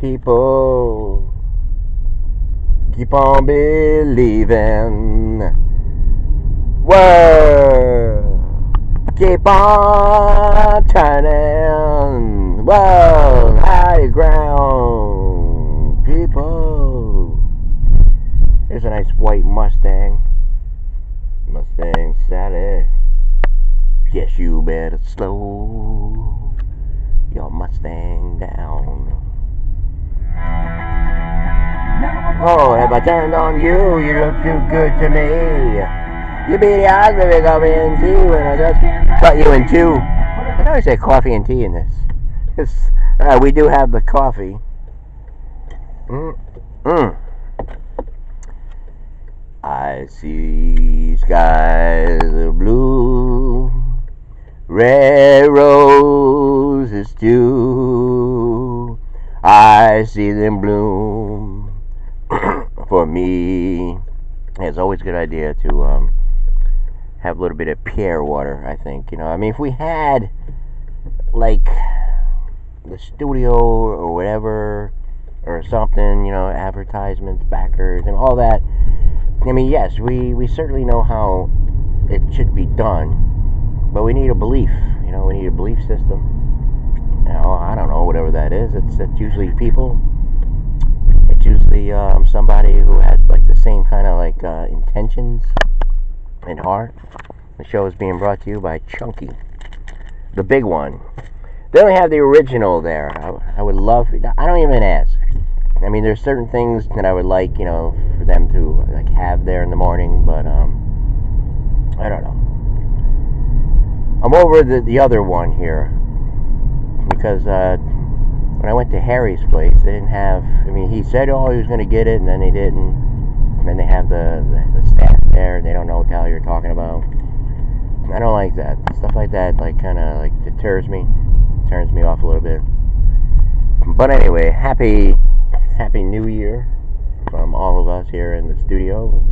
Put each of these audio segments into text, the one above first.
People, keep on believing. World, keep on turning. World, high ground. People. Here's a nice white Mustang. Mustang Sally. Guess you better slow your Mustang down. Oh, have I turned on you? You look too good to me. You be the odds of it coffee and tea when I just cut you in two. I always say coffee and tea in this. We do have the coffee. I see skies of blue, red roses too. I see them bloom for me. It's always a good idea to have a little bit of pear water, I think. I mean, if we had, like, the studio or whatever, or something, advertisements, backers, and all that. I mean, yes, we certainly know how it should be done, but we need a belief. We need a belief system. I don't know, whatever that is. It's usually people. It's usually somebody who has like the same kind of like intentions and heart. The show is being brought to you by Chunky, the big one. They only have the original there. I would love. I don't even ask. I mean, there's certain things that I would like, for them to like have there in the morning, but I don't know. I'm over the other one here because when I went to Harry's place, they didn't have. I mean, he said, he was going to get it, and then they didn't. And then they have the staff there, and they don't know what the hell you're talking about. I don't like that. Stuff like that, like, kind of like deters me, turns me off a little bit. But anyway, Happy New Year from all of us here in the studio,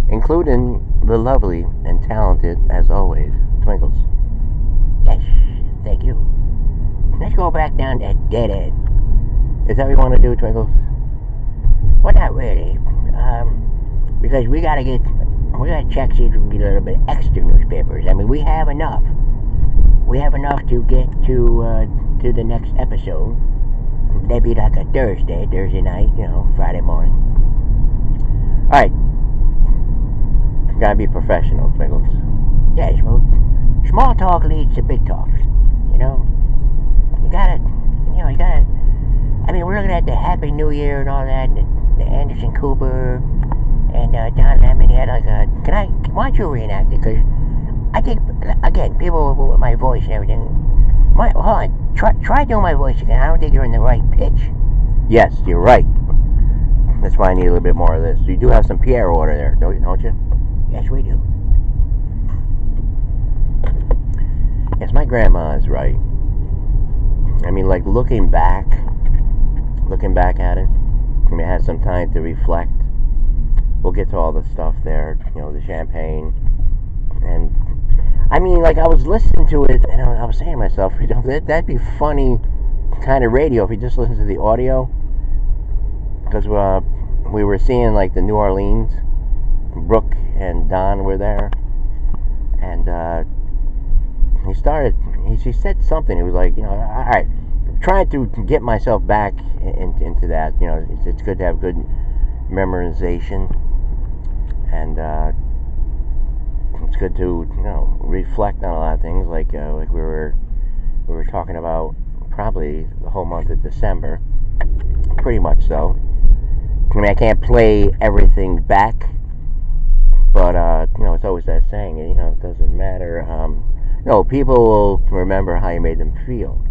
including the lovely and talented, as always, Twinkles. Yes, thank you. Let's go back down that dead end. Is that what you want to do, Twinkles? Well, not really. Because we gotta check, see if we can get a little bit extra newspapers. I mean, we have enough. We have enough to get to the next episode. That'd be like a Thursday night, Friday morning. Alright. Gotta be professional, Twinkles. Yes, well, small talk leads to big talk. You gotta, I mean, we're looking at the Happy New Year and all that, and the Anderson Cooper, and Don Lemon, he had like a, why don't you reenact it? Because I think, again, people with my voice and everything, hold on, try doing my voice again. I don't think you're in the right pitch. Yes, you're right. That's why I need a little bit more of this. You do have some Pierre order there, don't you? Yes, we do. Yes, my grandma is right. I mean, like, looking back at it, I mean, I had some time to reflect. We'll get to all the stuff there, the champagne, and I mean, like, I was listening to it, and I was saying to myself, that'd be funny kind of radio if you just listened to the audio, because we were seeing, like, the New Orleans, Brooke and Don were there, and he said something. He was like, all right, trying to get myself back into that. It's good to have good memorization, and it's good to reflect on a lot of things. Like we were talking about probably the whole month of December, pretty much so. I mean, I can't play everything back, but it's always that saying. It doesn't matter. People will remember how you made them feel.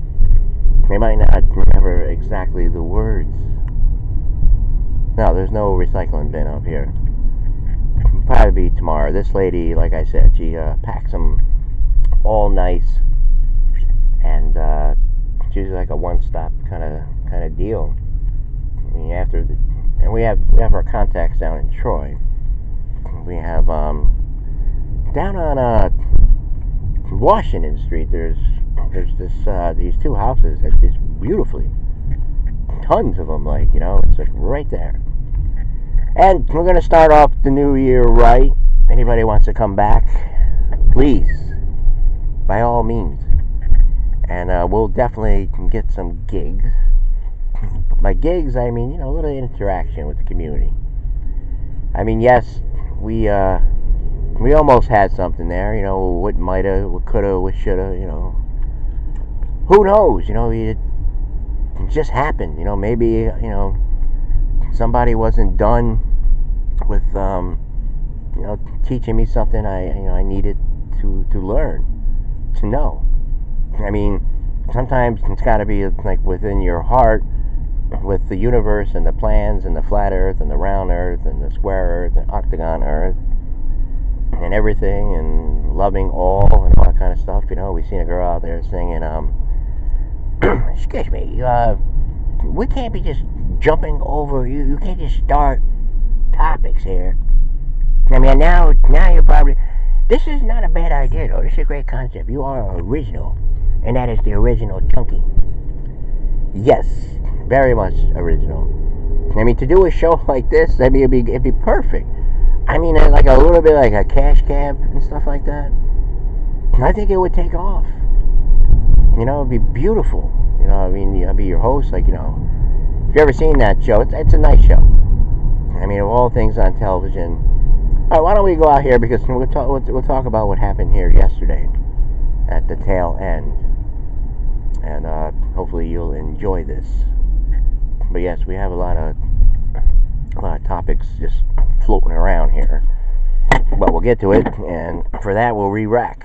They might not remember exactly the words. No, there's no recycling bin up here. Probably be tomorrow. This lady, like I said, she packs them all nice, and it's usually like a one-stop kind of deal. I mean, and we have our contacts down in Troy. We have down on Washington Street. There's these two houses that is beautifully tons of them, like, it's like right there. And we're going to start off the new year right. Anybody wants to come back, please, by all means. And we'll definitely get some gigs. By gigs, I mean, a little interaction with the community. I mean, yes, we almost had something there, what might've, what could've, what should've, who knows, it just happened, maybe, somebody wasn't done with, teaching me something I needed to learn, to know. I mean, sometimes it's got to be like within your heart, with the universe and the plans and the flat earth and the round earth and the square earth and octagon earth and everything, and loving all and all that kind of stuff. We seen a girl out there singing, excuse me, we can't be just jumping over you. You can't just start topics here. I mean, now you're probably, this is not a bad idea though. This is a great concept. You are original, and that is the original chunky. Yes, very much original. I mean, to do a show like this, I mean, it'd be perfect. I mean, like a little bit like a cash cab and stuff like that. I think it would take off. It'd be beautiful. I mean, I'd be your host, like, if you ever seen that show, it's a nice show. I mean, of all things on television. All right, why don't we go out here, because we'll talk about what happened here yesterday at the tail end. And hopefully you'll enjoy this. But yes, we have a lot of topics just floating around here. But we'll get to it, and for that we'll re-rack.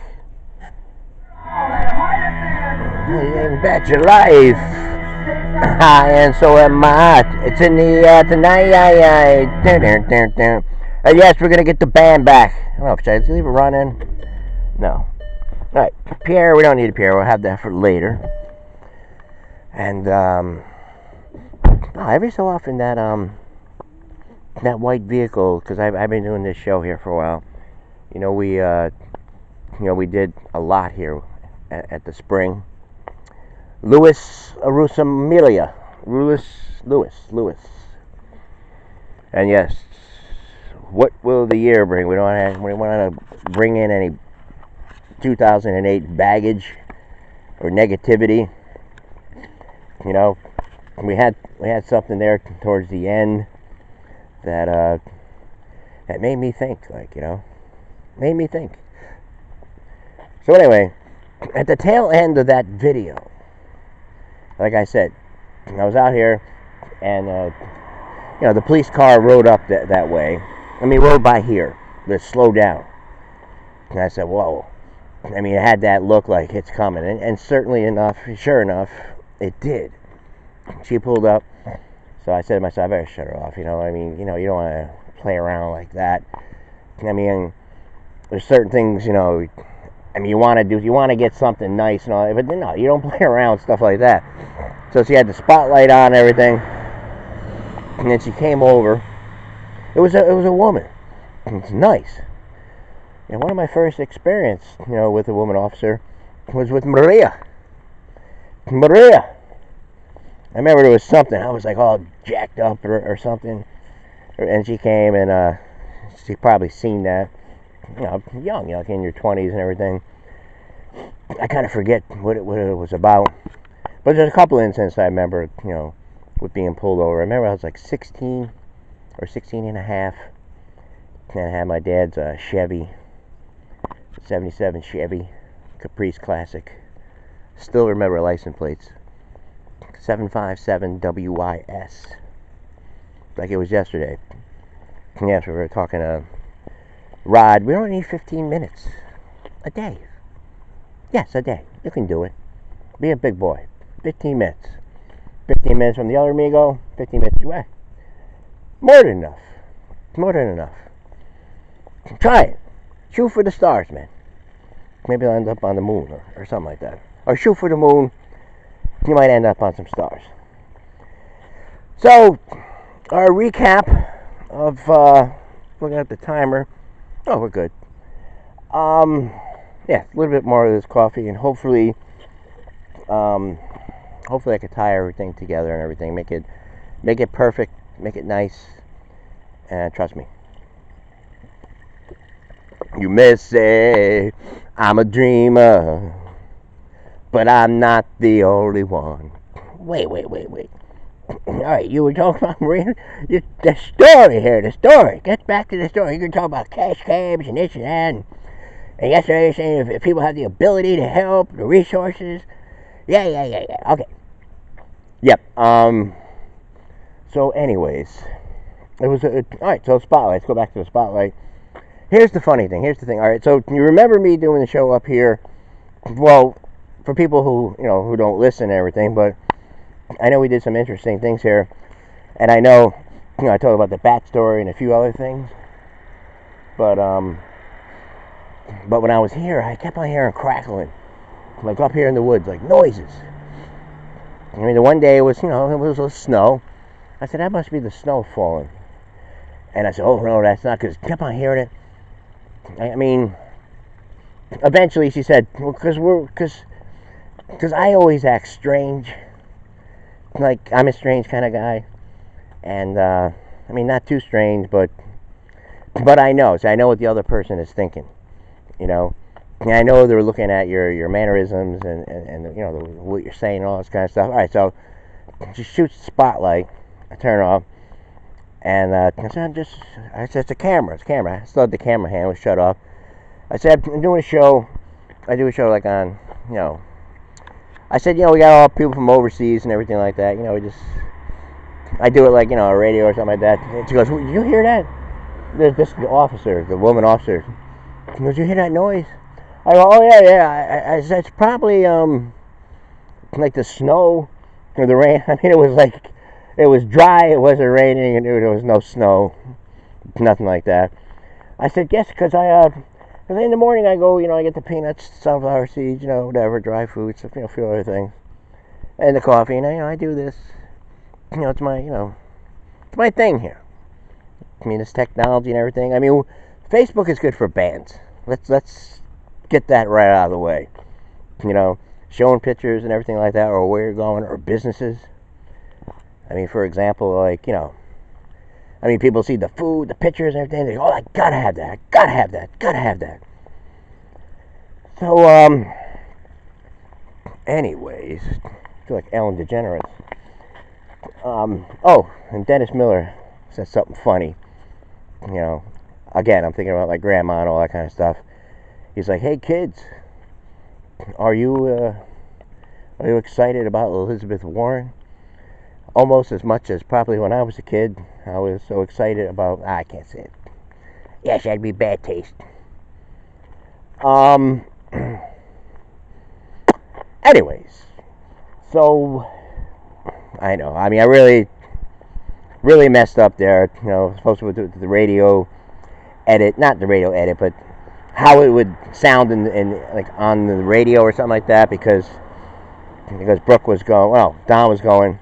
Bet your life. And so am I. It's in the tonight. Yes, we're gonna get the band back. I don't know, should I leave it running? No. Alright, Pierre, we don't need a Pierre. We'll have that for later. And every so often that white vehicle, because I've been doing this show here for a while. We did a lot here at the spring. Louis. And yes, what will the year bring? We don't want to bring in any 2008 baggage or negativity. We had something there towards the end that made me think, made me think. So anyway, at the tail end of that video, like I said, I was out here, and the police car rode up that way. I mean, rode by here. Let's slow down. And I said, whoa. I mean, it had that look like it's coming, and certainly enough, sure enough, it did. She pulled up, so I said to myself, I better shut her off. I mean, you don't want to play around like that. I mean, there's certain things, I mean, you want to get something nice and all, but no, you don't play around with stuff like that. So she had the spotlight on and everything, and then she came over. It was a woman. It's nice. And one of my first experience, with a woman officer was with Maria. I remember there was something. I was like all jacked up or something. And she came, and she probably seen that. Young, like in your 20s and everything. I kind of forget what it was about. But there's a couple incidents I remember, with being pulled over. I remember I was like 16 or 16 and a half. And I had my dad's Chevy, 77 Chevy, Caprice Classic. Still remember license plates. 757 WYS. Like it was yesterday. Yes, we were talking ride. We don't need 15 minutes a day. Yes, a day. You can do it. Be a big boy. 15 minutes. 15 minutes from the other Amigo. 15 minutes away. More than enough. More than enough. Try it. Shoot for the stars, man. Maybe I'll end up on the moon or something like that. Or shoot for the moon. You might end up on some stars. So, our recap of looking at the timer. Oh, we're good. Yeah, a little bit more of this coffee, and hopefully hopefully I could tie everything together and everything, make it perfect, make it nice, and trust me. You may say I'm a dreamer, but I'm not the only one. Wait. All right, you were talking about the story here. The story. Get back to the story. You can talk about cash cabs and this and that. And yesterday you were saying if people have the ability to help, the resources. Yeah. Okay. Yep. So, anyways, it was all right. So, spotlight. Let's go back to the spotlight. Here's the funny thing. All right. So, you remember me doing the show up here? Well, for people who don't listen and everything, but I know we did some interesting things here, and I know I told about the bat story and a few other things, but when I was here, I kept on hearing crackling, like up here in the woods, like noises. I mean, the one day it was a snow. I said that must be the snow falling, and I said, oh no, that's not, because I kept on hearing it. I mean, eventually she said, well, because I always act strange. Like, I'm a strange kind of guy, and I mean, not too strange, but I know. So I know what the other person is thinking, and I know they're looking at your mannerisms and what you're saying and all this kind of stuff. All right, so she shoots the spotlight. I turn it off, and I said, it's a camera. I still had the camera hand was shut off. I said, I'm doing a show. I do a show like on, I said, we got all people from overseas and everything like that. I do it like, a radio or something like that. And she goes, did you hear that? There's this officer, the woman officer. She goes, you hear that noise? I go, oh yeah. I said, it's probably like the snow or the rain. I mean, it was dry. It wasn't raining, and there was no snow, nothing like that. I said, yes, because in the morning I go, I get the peanuts, sunflower seeds, whatever, dry foods, a few other things, and the coffee, and I do this. It's my thing here. I mean, it's technology and everything. I mean, Facebook is good for bands. Let's get that right out of the way. Showing pictures and everything like that, or where you're going, or businesses. I mean, for example, like, people see the food, the pictures and everything, they go, oh, I gotta have that. So, anyways, I feel like Ellen DeGeneres. And Dennis Miller said something funny. Again, I'm thinking about my grandma and all that kind of stuff. He's like, hey kids, are you excited about Elizabeth Warren? Almost as much as probably when I was a kid. I was so excited about, I can't say it. Yes, that'd be bad taste. Anyways, so I know. I mean, I really messed up there. Supposed to do the radio edit, not the radio edit, but how it would sound in like on the radio or something like that, because Brooke was going, well, Don was going,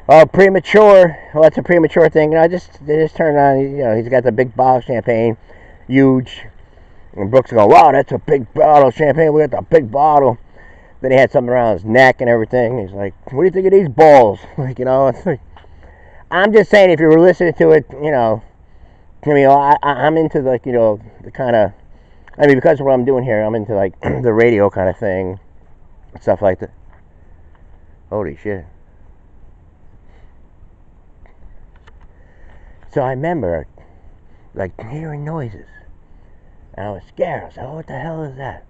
oh, premature. Well, that's a premature thing. They just turned on. He's got the big bottle of champagne, huge. And Brooks going, wow, that's a big bottle of champagne. We got the big bottle. Then he had something around his neck and everything. He's like, what do you think of these balls? It's like, I'm just saying, if you were listening to it, I'm into like, the kind of, because of what I'm doing here, I'm into like the radio kind of thing, stuff like that. Holy shit. So I remember, like, hearing noises, and I was scared. I was like, oh, what the hell is that?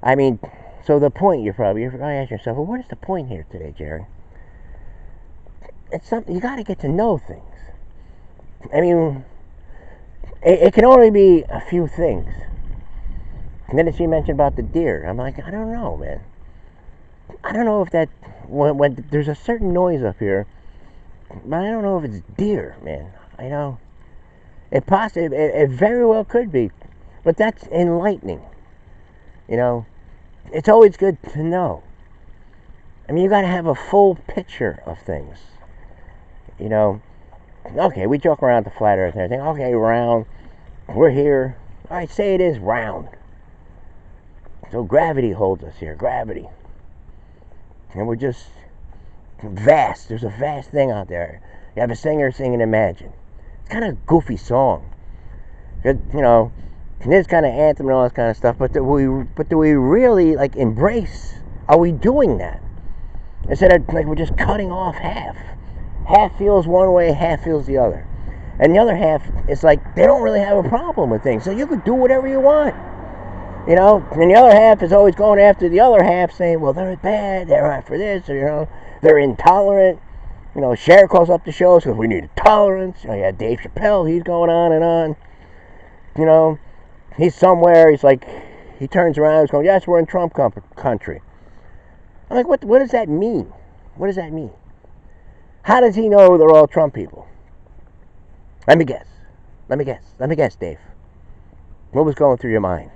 I mean, so the point, you're probably asking yourself, well, what is the point here today, Jerry? It's something, you got to get to know things. I mean, it can only be a few things. And then she mentioned about the deer. I'm like, I don't know, man. I don't know if that, when there's a certain noise up here, but I don't know if it's deer, man. It very well could be, but that's enlightening. It's always good to know. I mean, you got to have a full picture of things. Okay, we joke around the flat earth and everything. Okay, round, we're here. All right, say it is round. So gravity holds us here, gravity. And we're just vast. There's a vast thing out there. You have a singer singing Imagine. It's kind of a goofy song. You know, this kind of anthem and all this kind of stuff. But do we really like embrace? Are we doing that? Instead of like we're just cutting off half. Half feels one way, half feels the other. And the other half is like they don't really have a problem with things. So you could do whatever you want. You know, and the other half is always going after the other half, saying, well, they're bad, they're not for this, or, you know, they're intolerant. You know, Cher calls up the shows because we need tolerance. You know, you had Dave Chappelle, he's going on and on. You know, he's somewhere, he's like, he turns around, he's going, yes, we're in Trump country. I'm like, what does that mean? What does that mean? How does he know they're all Trump people? Let me guess, Dave. What was going through your mind?